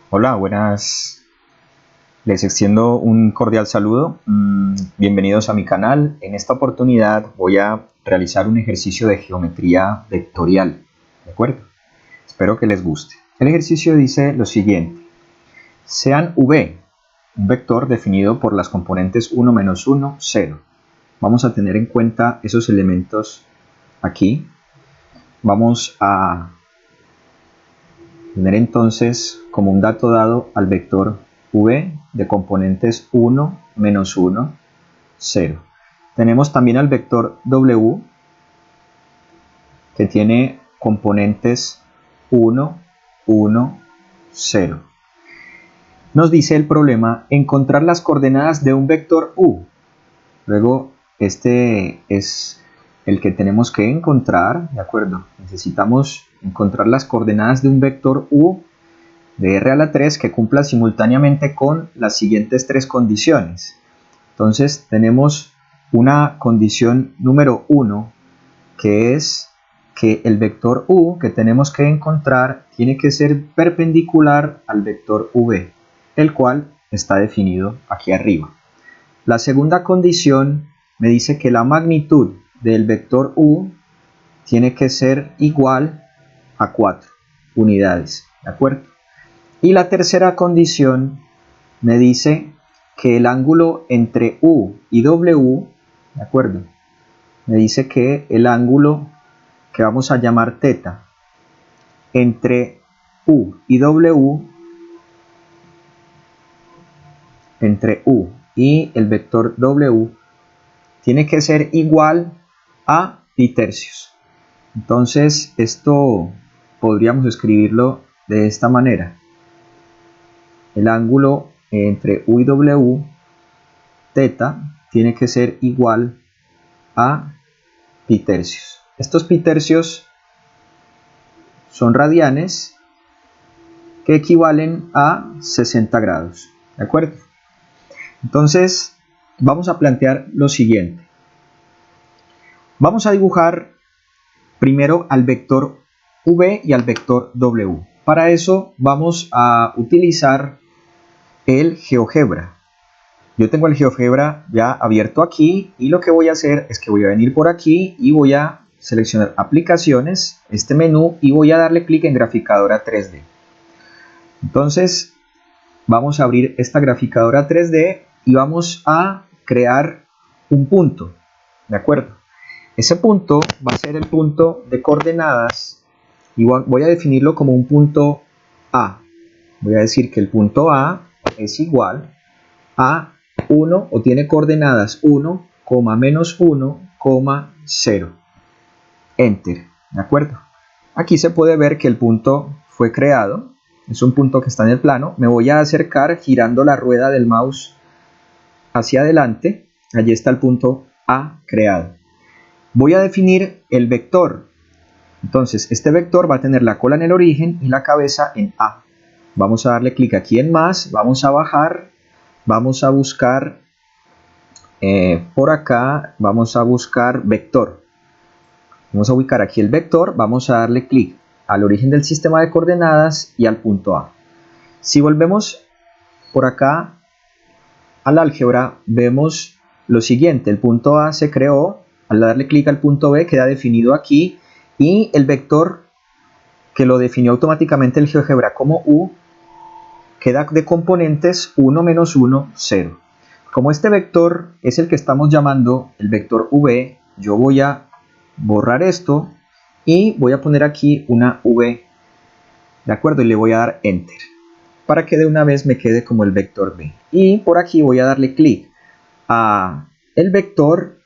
Hola, buenas. Les extiendo un cordial saludo. Bienvenidos a mi canal. En esta oportunidad voy a realizar un ejercicio de geometría vectorial. ¿De acuerdo? Espero que les guste. El ejercicio dice lo siguiente. Sean V, un vector definido por las componentes 1 menos 1, 0. Vamos a tener en cuenta esos elementos aquí. Vamos a tener entonces como un dato dado al vector v de componentes 1, menos 1, 0. Tenemos también al vector w que tiene componentes 1, 1, 0. Nos dice el problema encontrar las coordenadas de un vector u. Luego este es el que tenemos que encontrar, ¿de acuerdo? Necesitamos encontrar las coordenadas de un vector u de R a la 3 que cumpla simultáneamente con las siguientes tres condiciones. Entonces tenemos una condición número 1 que es que el vector u que tenemos que encontrar tiene que ser perpendicular al vector v, el cual está definido aquí arriba. La segunda condición me dice que la magnitud del vector u tiene que ser igual a 4 unidades, ¿de acuerdo? Y la tercera condición me dice que el ángulo entre U y W, ¿de acuerdo? Me dice que el ángulo que vamos a llamar θ entre U y W, entre U y el vector W, tiene que ser igual a pi tercios. Entonces esto podríamos escribirlo de esta manera. El ángulo entre U y W, θ, tiene que ser igual a pi tercios. Estos pi tercios son radianes que equivalen a 60 grados. ¿De acuerdo? Entonces, vamos a plantear lo siguiente. Vamos a dibujar primero al vector v y al vector w. Para eso vamos a utilizar el GeoGebra. Yo tengo el GeoGebra ya abierto aquí y lo que voy a hacer es que voy a venir por aquí y voy a seleccionar aplicaciones, este menú, y voy a darle clic en graficadora 3D. Entonces vamos a abrir esta graficadora 3D y vamos a crear un punto, ¿de acuerdo? Ese punto va a ser el punto de coordenadas y voy a definirlo como un punto A. Voy a decir que el punto A es igual a 1 o tiene coordenadas 1, menos 1, 0. Enter, ¿de acuerdo? Aquí se puede ver que el punto fue creado, es un punto que está en el plano. Me voy a acercar girando la rueda del mouse hacia adelante. Allí está el punto A creado. Voy a definir el vector. Entonces este vector va a tener la cola en el origen y la cabeza en A. Vamos a darle clic aquí en más, vamos a bajar, vamos a buscar por acá, vamos a buscar vector. Vamos a ubicar aquí el vector, vamos a darle clic al origen del sistema de coordenadas y al punto A. Si volvemos por acá al álgebra, vemos lo siguiente: el punto A se creó, al darle clic al punto B queda definido aquí, y el vector que lo definió automáticamente el GeoGebra como U queda de componentes 1 menos 1, 0. Como este vector es el que estamos llamando el vector V, yo voy a borrar esto y voy a poner aquí una V, ¿de acuerdo? Y le voy a dar Enter para que de una vez me quede como el vector V. Y por aquí voy a darle clic a el vector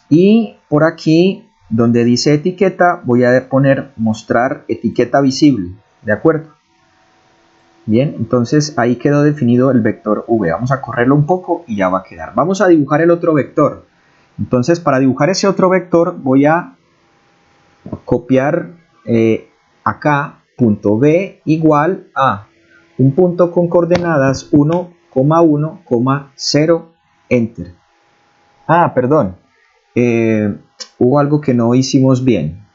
y por aquí donde dice etiqueta voy a poner mostrar etiqueta visible, ¿de acuerdo? Bien, entonces ahí quedó definido el vector V. Vamos a correrlo un poco y ya va a quedar. Vamos a dibujar el otro vector. Entonces para dibujar ese otro vector voy a copiar acá punto B igual a un punto con coordenadas 1, 1, 0, Enter. Perdón, hubo algo que no hicimos bien.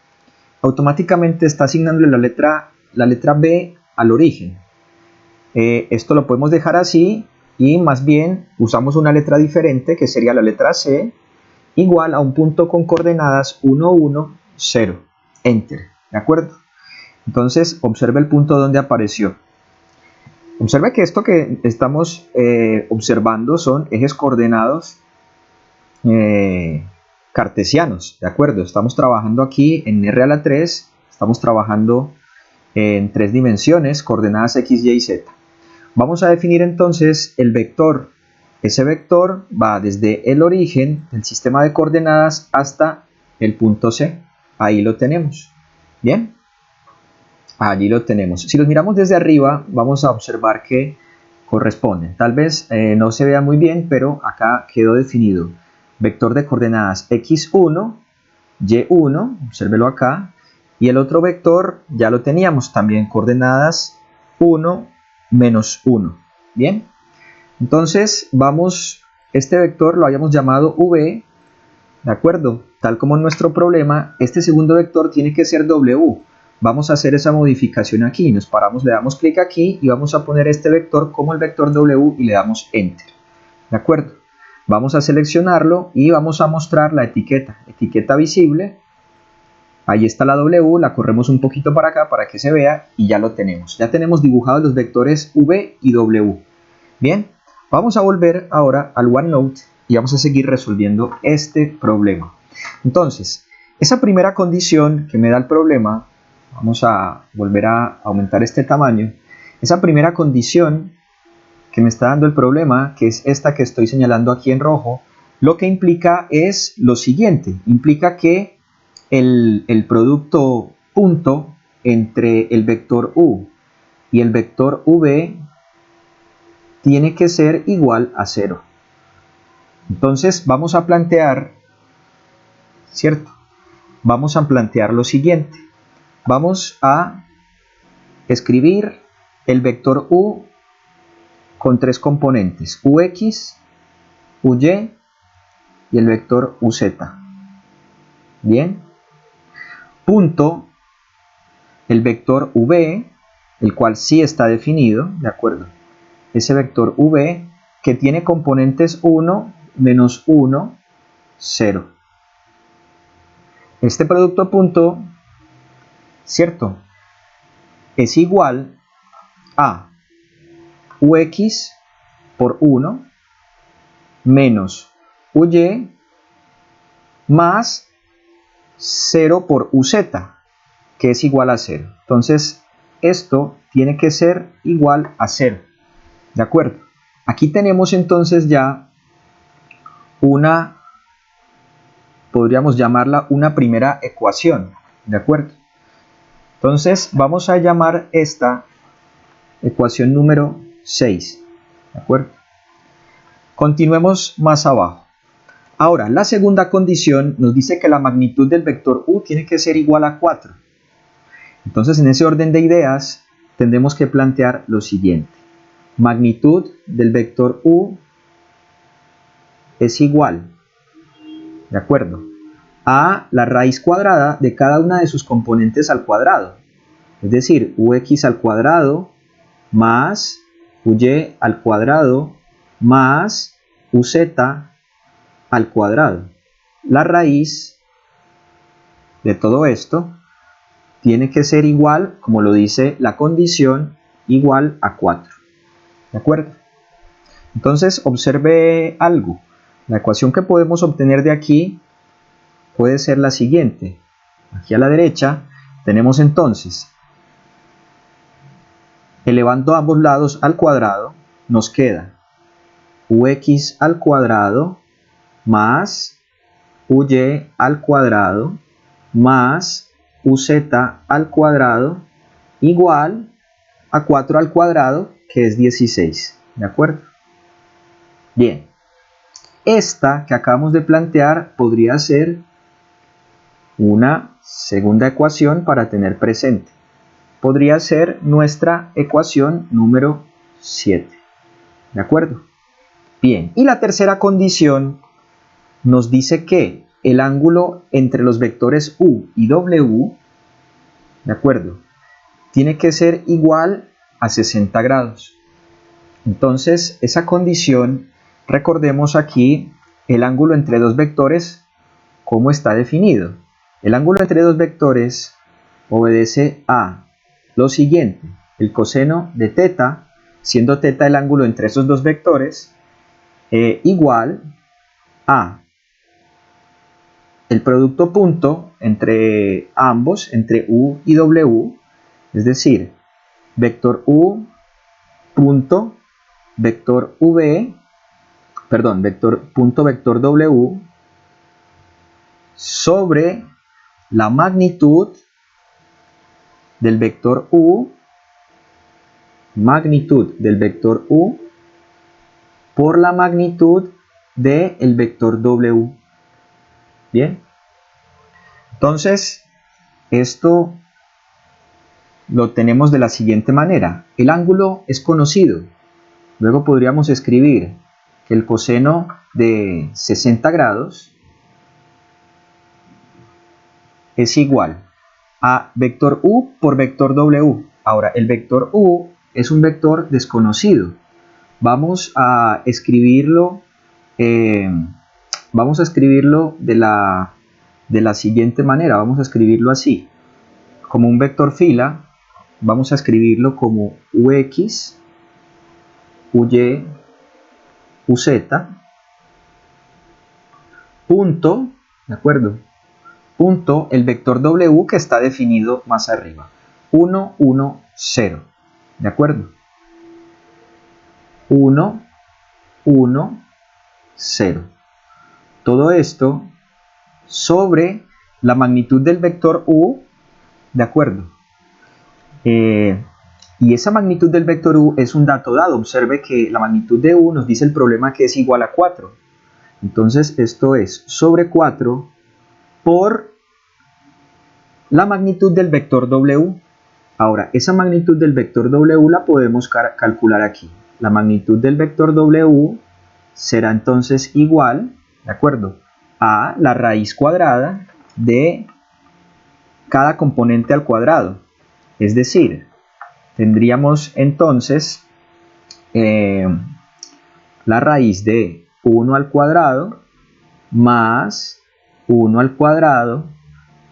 Automáticamente está asignándole la letra B al origen. Esto lo podemos dejar así y más bien usamos una letra diferente que sería la letra C, igual a un punto con coordenadas 1, 1, 0, enter, ¿de acuerdo? Entonces observe el punto donde apareció. Observe que esto que estamos observando son ejes coordenados cartesianos, ¿de acuerdo? Estamos trabajando aquí en R a la 3, estamos trabajando en 3 dimensiones, coordenadas X, Y y Z. Vamos a definir entonces el vector. Ese vector va desde el origen del sistema de coordenadas hasta el punto C. Ahí lo tenemos. ¿Bien? Allí lo tenemos. Si los miramos desde arriba, vamos a observar que corresponden. Tal vez no se vea muy bien, pero acá quedó definido. Vector de coordenadas x1, y1, obsérvelo acá. Y el otro vector ya lo teníamos también, coordenadas 1, menos 1. Bien. Entonces, este vector lo habíamos llamado v, ¿de acuerdo? Tal como en nuestro problema, este segundo vector tiene que ser w. Vamos a hacer esa modificación aquí, nos paramos, le damos clic aquí y vamos a poner este vector como el vector w y le damos enter, ¿de acuerdo? Vamos a seleccionarlo y vamos a mostrar la etiqueta visible. Ahí está la w, la corremos un poquito para acá para que se vea y ya lo tenemos. Ya tenemos dibujados los vectores v y w. Bien, vamos a volver ahora al OneNote y vamos a seguir resolviendo este problema. Entonces, esa primera condición que me da el problema, vamos a volver a aumentar este tamaño. Esa primera condición que me está dando el problema, que es esta que estoy señalando aquí en rojo, lo que implica es lo siguiente. Implica que el producto punto entre el vector u y el vector v tiene que ser igual a 0. Entonces vamos a plantear, ¿cierto? Vamos a plantear lo siguiente. Vamos a escribir el vector u con 3 componentes, ux, uy y el vector uz. Bien. Punto el vector v, el cual sí está definido, ¿de acuerdo? Ese vector v que tiene componentes 1, menos 1, 0. Este producto punto, ¿cierto? Es igual a ux por 1 menos uy más 0 por uz, que es igual a 0. Entonces, esto tiene que ser igual a 0. ¿De acuerdo? Aquí tenemos entonces ya podríamos llamarla una primera ecuación. ¿De acuerdo? Entonces, vamos a llamar esta ecuación número 6. ¿De acuerdo? Continuemos más abajo. Ahora, la segunda condición nos dice que la magnitud del vector u tiene que ser igual a 4. Entonces, en ese orden de ideas, tendremos que plantear lo siguiente. Magnitud del vector u es igual, ¿de acuerdo?, a la raíz cuadrada de cada una de sus componentes al cuadrado. Es decir, ux al cuadrado más uy al cuadrado más uz al cuadrado. La raíz de todo esto tiene que ser igual, como lo dice la condición, igual a 4. ¿De acuerdo? Entonces observe algo. La ecuación que podemos obtener de aquí puede ser la siguiente. Aquí a la derecha tenemos entonces, elevando ambos lados al cuadrado, nos queda ux al cuadrado más uy al cuadrado más uz al cuadrado igual a 4 al cuadrado, que es 16. ¿De acuerdo? Bien. Esta que acabamos de plantear podría ser una segunda ecuación para tener presente. Podría ser nuestra ecuación número 7. ¿De acuerdo? Bien. Y la tercera condición nos dice que el ángulo entre los vectores u y w, ¿de acuerdo?, tiene que ser igual a 60 grados. Entonces, esa condición, recordemos aquí el ángulo entre dos vectores, ¿cómo está definido? El ángulo entre dos vectores obedece a lo siguiente: el coseno de teta, siendo teta el ángulo entre esos dos vectores, igual a el producto punto entre ambos, entre u y w, es decir, vector u punto vector v, perdón, vector punto vector w sobre la magnitud del vector u, magnitud del vector u por la magnitud del vector w. Bien, entonces esto lo tenemos de la siguiente manera: el ángulo es conocido, luego podríamos escribir que el coseno de 60 grados es igual a vector u por vector w. Ahora, el vector u es un vector desconocido. Vamos a escribirlo de la siguiente manera. Vamos a escribirlo así: como un vector fila, vamos a escribirlo como ux, uy, uz, punto, ¿de acuerdo? Punto el vector w que está definido más arriba, 1, 1, 0, ¿de acuerdo? 1, 1, 0. Todo esto sobre la magnitud del vector u, ¿de acuerdo? Y esa magnitud del vector u es un dato dado. Observe que la magnitud de u nos dice el problema que es igual a 4. Entonces esto es sobre 4 por la magnitud del vector w. Ahora, esa magnitud del vector w la podemos calcular aquí. La magnitud del vector w será entonces igual, ¿de acuerdo?, a la raíz cuadrada de cada componente al cuadrado. Es decir, tendríamos entonces la raíz de 1 al cuadrado más 1 al cuadrado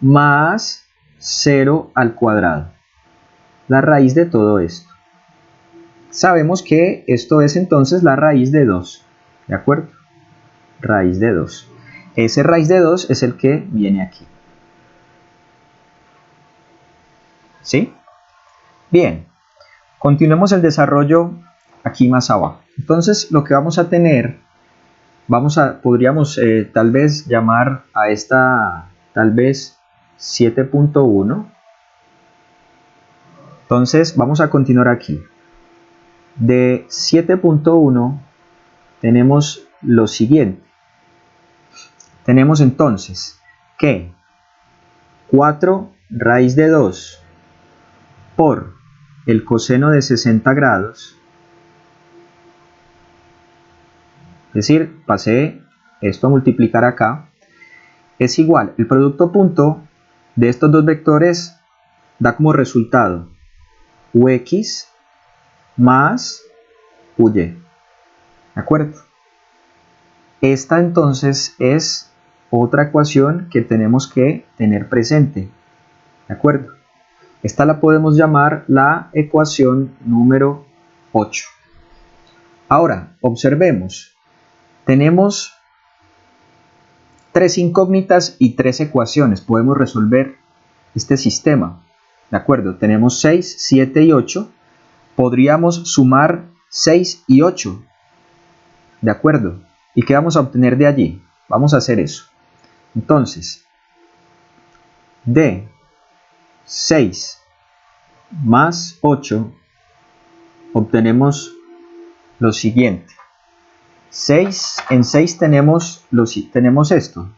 más 0 al cuadrado. La raíz de todo esto. Sabemos que esto es entonces la raíz de 2. ¿De acuerdo? Raíz de 2. Ese raíz de 2 es el que viene aquí. ¿Sí? Bien. Continuemos el desarrollo aquí más abajo. Entonces, lo que vamos a tener, podríamos tal vez llamar a esta, tal vez 7.1. Entonces, vamos a continuar aquí. De 7.1 tenemos lo siguiente. Tenemos entonces que 4 raíz de 2 por el coseno de 60 grados, es decir, pasé esto a multiplicar acá, es igual, el producto punto de estos dos vectores da como resultado ux más uy. ¿De acuerdo? Esta entonces es otra ecuación que tenemos que tener presente. ¿De acuerdo? Esta la podemos llamar la ecuación número 8. Ahora, observemos. Tenemos 3 incógnitas y 3 ecuaciones. Podemos resolver este sistema. ¿De acuerdo? Tenemos 6, 7 y 8. Podríamos sumar 6 y 8. ¿De acuerdo? ¿Y qué vamos a obtener de allí? Vamos a hacer eso. Entonces, de 6 más 8 obtenemos lo siguiente. En 6 tenemos esto.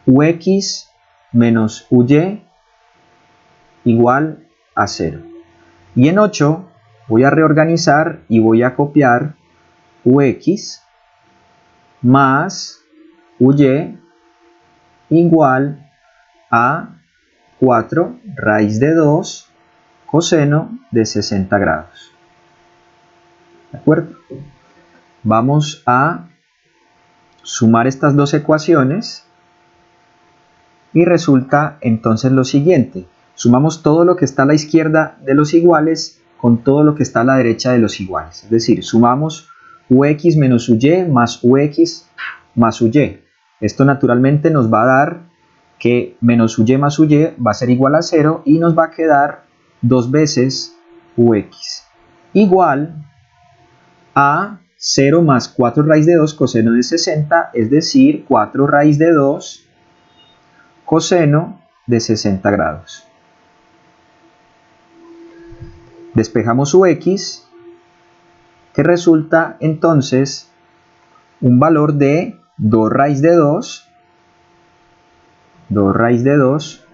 Ux menos uy igual a 0. Y en 8 voy a reorganizar y voy a copiar ux más uy igual a 4 raíz de 2 coseno de 60 grados. ¿De acuerdo? Vamos a sumar estas dos ecuaciones y resulta entonces lo siguiente. Sumamos todo lo que está a la izquierda de los iguales con todo lo que está a la derecha de los iguales. Es decir, sumamos ux menos uy más ux más uy. Esto naturalmente nos va a dar que menos uy más uy va a ser igual a 0 y nos va a quedar 2 veces ux igual a 0 más 4 raíz de 2 coseno de 60, es decir, 4 raíz de 2 coseno de 60 grados. Despejamos ux, que resulta entonces un valor de 2 raíz de 2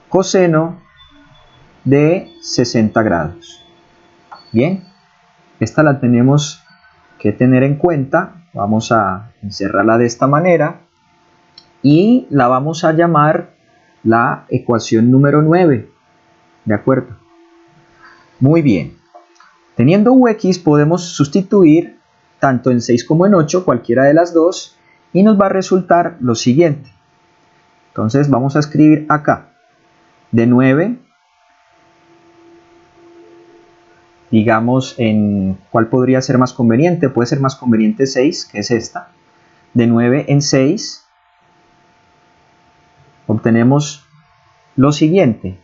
coseno de 60 grados. Bien, esta la tenemos que tener en cuenta. Vamos a encerrarla de esta manera y la vamos a llamar la ecuación número 9. ¿De acuerdo? Muy bien. Teniendo ux podemos sustituir tanto en 6 como en 8, cualquiera de las dos, y nos va a resultar lo siguiente. Entonces vamos a escribir acá, de 9, digamos, en cuál podría ser más conveniente. Puede ser más conveniente 6, que es esta. De 9 en 6 obtenemos lo siguiente.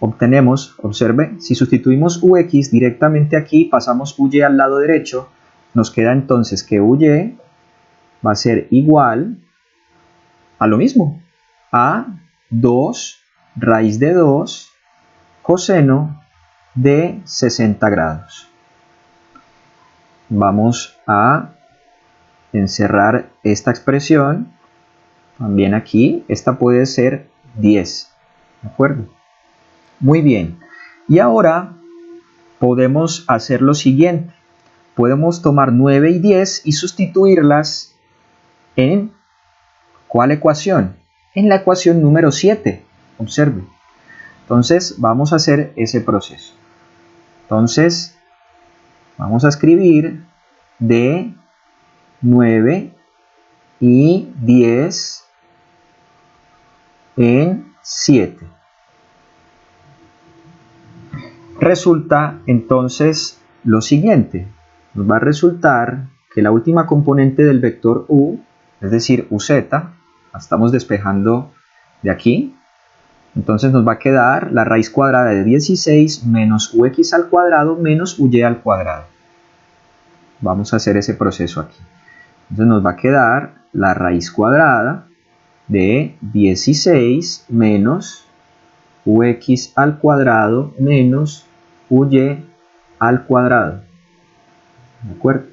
Observe, si sustituimos ux directamente aquí, pasamos uy al lado derecho, nos queda entonces que uy va a ser igual a lo mismo, a 2 raíz de 2 coseno de 60 grados. Vamos a encerrar esta expresión también aquí. Esta puede ser 10. ¿De acuerdo? Muy bien. Y ahora podemos hacer lo siguiente. Podemos tomar 9 y 10 y sustituirlas en ¿cuál ecuación? En la ecuación número 7. Observe. Entonces vamos a hacer ese proceso. Entonces vamos a escribir de 9 y 10 en 7. Resulta entonces lo siguiente. Nos va a resultar que la última componente del vector u, es decir, uz, la estamos despejando de aquí. Entonces nos va a quedar la raíz cuadrada de 16 menos ux al cuadrado menos uy al cuadrado. Vamos a hacer ese proceso aquí. Entonces nos va a quedar la raíz cuadrada de 16 menos ux al cuadrado menos uy al cuadrado. ¿De acuerdo?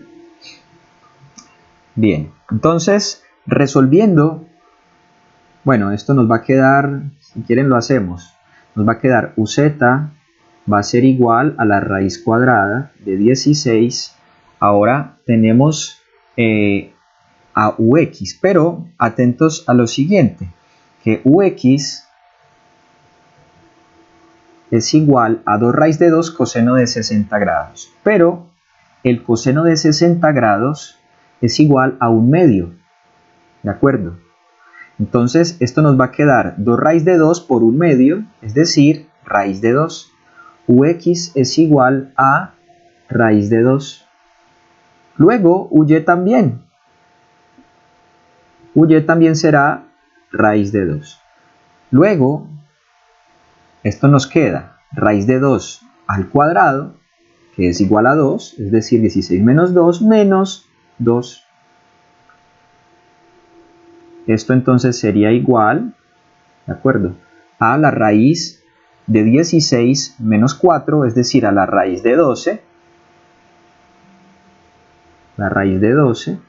Bien, entonces resolviendo, bueno, esto nos va a quedar, si quieren lo hacemos, nos va a quedar uz va a ser igual a la raíz cuadrada de 16. Ahora tenemos a ux, pero atentos a lo siguiente, que ux es igual a 2 raíz de 2 coseno de 60 grados, pero el coseno de 60 grados es igual a 1/2, ¿de acuerdo? Entonces esto nos va a quedar 2 raíz de 2 por 1/2, es decir, raíz de 2. Ux es igual a raíz de 2. Luego uy también será raíz de 2. Luego, esto nos queda raíz de 2 al cuadrado, que es igual a 2, es decir, 16 menos 2 menos 2. Esto entonces sería igual, ¿de acuerdo?, a la raíz de 16 menos 4, es decir, a la raíz de 12. La raíz de 12.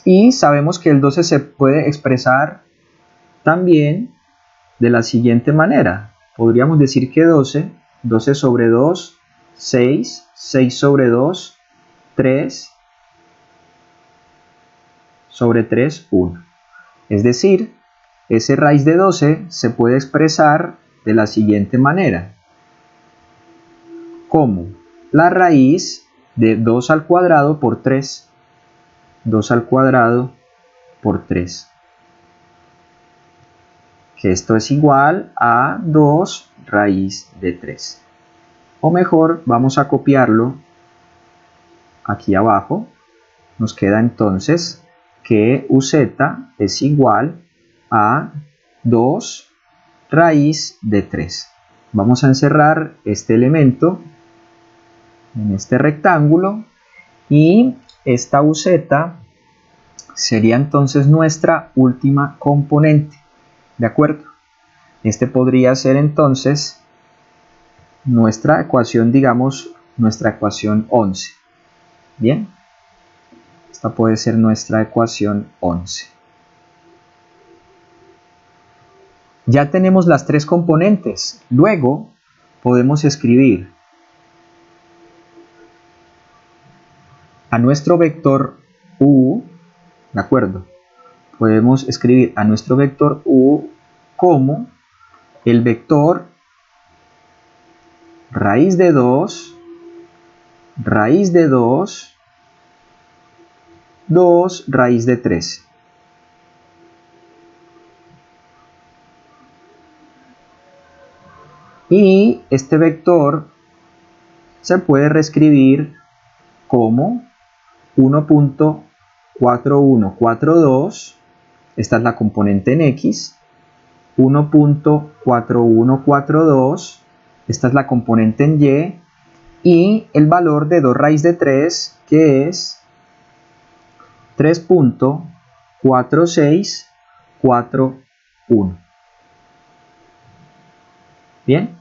Y sabemos que el 12 se puede expresar también de la siguiente manera. Podríamos decir que 12 sobre 2, 6, 6 sobre 2, 3, sobre 3, 1. Es decir, ese raíz de 12 se puede expresar de la siguiente manera. Como la raíz de 2 al cuadrado por 3. 2 al cuadrado por 3. Que esto es igual a 2 raíz de 3. O mejor, vamos a copiarlo aquí abajo. Nos queda entonces que uz es igual a 2 raíz de 3. Vamos a encerrar este elemento en este rectángulo y esta uz sería entonces nuestra última componente. ¿De acuerdo? Este podría ser entonces nuestra ecuación, digamos, nuestra ecuación 11. Bien, esta puede ser nuestra ecuación 11. Ya tenemos las tres componentes. Luego podemos escribir a nuestro vector u, ¿de acuerdo? Podemos escribir a nuestro vector u como el vector raíz de 2, raíz de 2, 2 raíz de 3. Y este vector se puede reescribir como 1.4142, esta es la componente en x, 1.4142, esta es la componente en y el valor de 2 raíz de 3, que es 3.4641. Bien,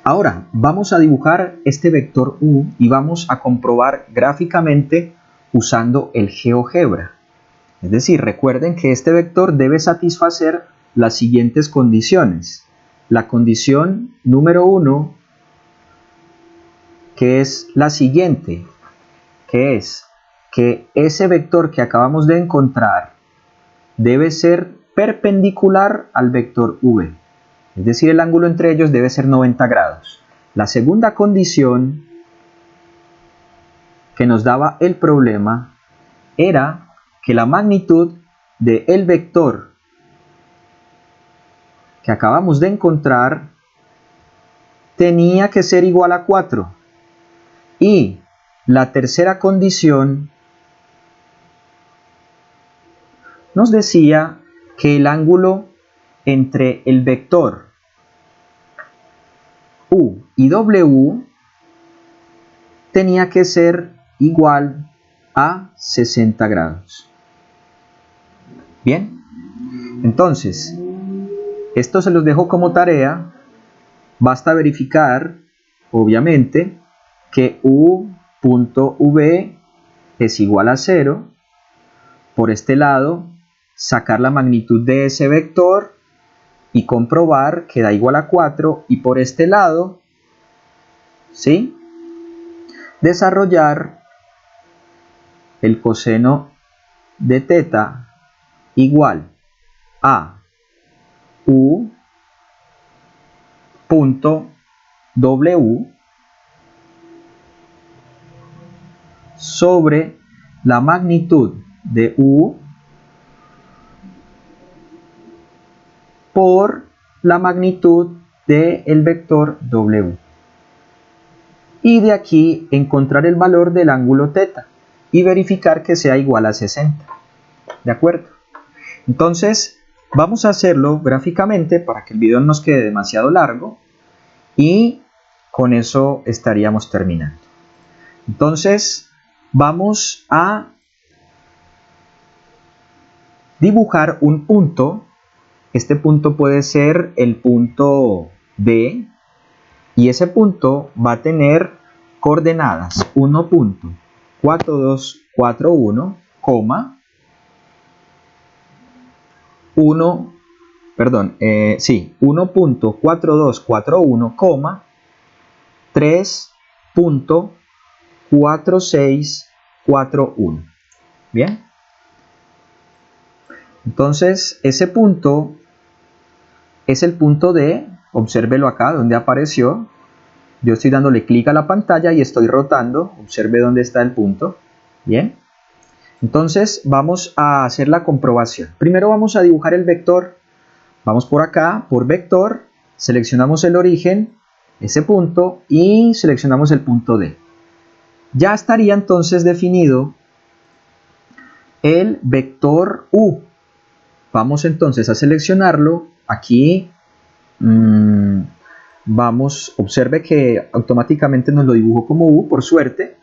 ahora vamos a dibujar este vector u y vamos a comprobar gráficamente usando el GeoGebra. Es decir, recuerden que este vector debe satisfacer las siguientes condiciones. La condición número 1, que es la siguiente, que es que ese vector que acabamos de encontrar debe ser perpendicular al vector v. Es decir, el ángulo entre ellos debe ser 90 grados. La segunda condición que nos daba el problema era que la magnitud del vector que acabamos de encontrar tenía que ser igual a 4. Y la tercera condición nos decía que el ángulo entre el vector u y w tenía que ser igual a 60 grados. Bien, entonces, esto se los dejo como tarea. Basta verificar, obviamente, que u.v es igual a 0. Por este lado, sacar la magnitud de ese vector y comprobar que da igual a 4. Y por este lado, ¿sí?, desarrollar el coseno de teta igual a u punto w sobre la magnitud de u por la magnitud del vector w. Y de aquí encontrar el valor del ángulo teta y verificar que sea igual a 60. ¿De acuerdo? Entonces, vamos a hacerlo gráficamente para que el video no nos quede demasiado largo y con eso estaríamos terminando. Entonces, vamos a dibujar un punto. Este punto puede ser el punto B y ese punto va a tener coordenadas 1.4241, 1.4241, 3.4641. Bien, entonces ese punto es el punto D, obsérvelo acá donde apareció, Yo estoy dándole clic a la pantalla y estoy rotando. Observe dónde está el punto. Bien. Entonces vamos a hacer la comprobación. Primero vamos a dibujar el vector. Vamos por acá, por vector, seleccionamos el origen, ese punto, y seleccionamos el punto D. Ya estaría entonces definido el vector U. Vamos entonces a seleccionarlo. Aquí observe que automáticamente nos lo dibujó como U, por suerte.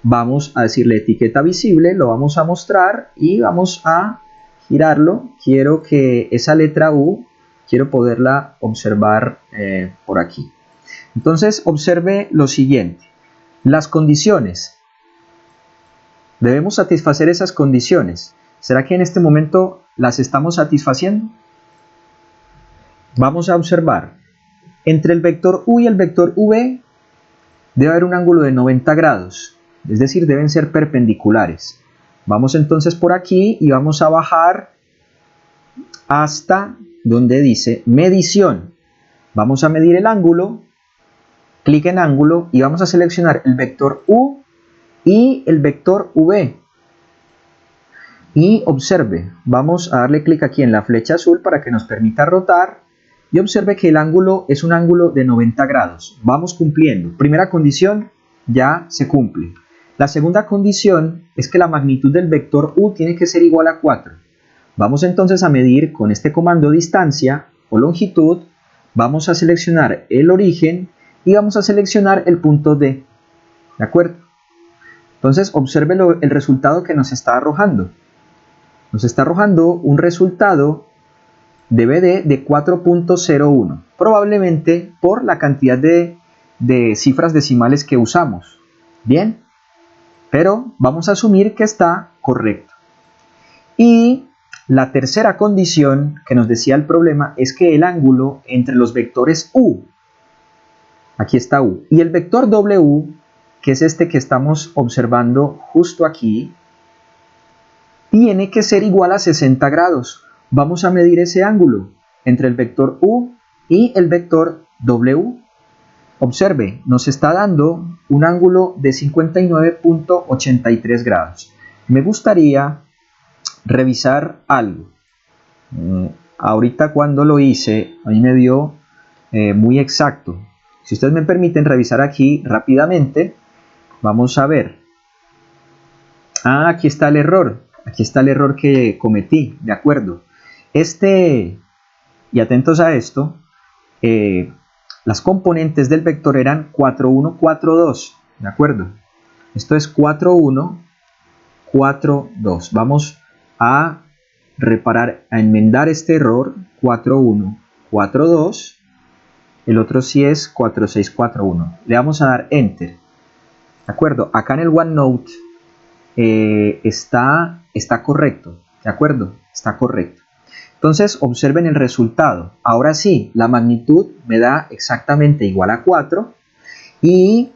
Vamos a decirle etiqueta visible, lo vamos a mostrar y vamos a girarlo. Quiero que esa letra U, quiero poderla observar por aquí. Entonces observe lo siguiente. Las condiciones. Debemos satisfacer esas condiciones. ¿Será que en este momento las estamos satisfaciendo? Vamos a observar. Entre el vector U y el vector V debe haber un ángulo de 90 grados. Es decir, deben ser perpendiculares. Vamos entonces por aquí y vamos a bajar hasta donde dice medición. Vamos a medir el ángulo, clic en ángulo y vamos a seleccionar el vector U y el vector V. Y observe, vamos a darle clic aquí en la flecha azul para que nos permita rotar y observe que el ángulo es un ángulo de 90 grados. Vamos cumpliendo. Primera condición ya se cumple. La segunda condición es que la magnitud del vector U tiene que ser igual a 4. Vamos entonces a medir con este comando distancia o longitud. Vamos a seleccionar el origen y vamos a seleccionar el punto D. ¿De acuerdo? Entonces observe el resultado que nos está arrojando. Nos está arrojando un resultado de BD de 4.01. Probablemente por la cantidad de cifras decimales que usamos. Bien. Pero vamos a asumir que está correcto. Y la tercera condición que nos decía el problema es que el ángulo entre los vectores U, aquí está U, y el vector W, que es este que estamos observando justo aquí, tiene que ser igual a 60 grados. Vamos a medir ese ángulo entre el vector U y el vector W. Observe, nos está dando un ángulo de 59.83 grados. Me gustaría revisar algo. Ahorita cuando lo hice, a mí me dio muy exacto. Si ustedes me permiten revisar aquí rápidamente, vamos a ver. Aquí está el error. Aquí está el error que cometí, ¿de acuerdo? Y atentos a esto, las componentes del vector eran 4, 1, 4, 2, ¿de acuerdo? Esto es 4, 1, 4, 2. Vamos a reparar, a enmendar este error, 4, 1, 4, 2. El otro sí es 4, 6, 4, 1. Le vamos a dar Enter. ¿De acuerdo? Acá en el OneNote está correcto. ¿De acuerdo? Está correcto. Entonces observen el resultado. Ahora sí, la magnitud me da exactamente igual a 4 y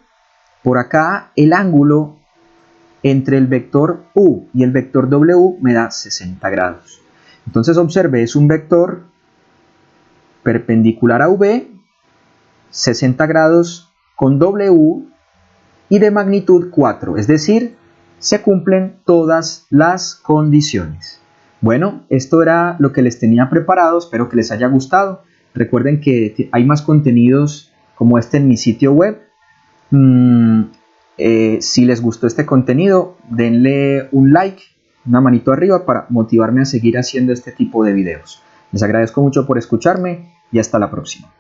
por acá el ángulo entre el vector U y el vector W me da 60 grados. Entonces observe, es un vector perpendicular a V, 60 grados con W y de magnitud 4, es decir, se cumplen todas las condiciones. Bueno, esto era lo que les tenía preparado, espero que les haya gustado. Recuerden que hay más contenidos como este en mi sitio web. Si les gustó este contenido, denle un like, una manito arriba para motivarme a seguir haciendo este tipo de videos. Les agradezco mucho por escucharme y hasta la próxima.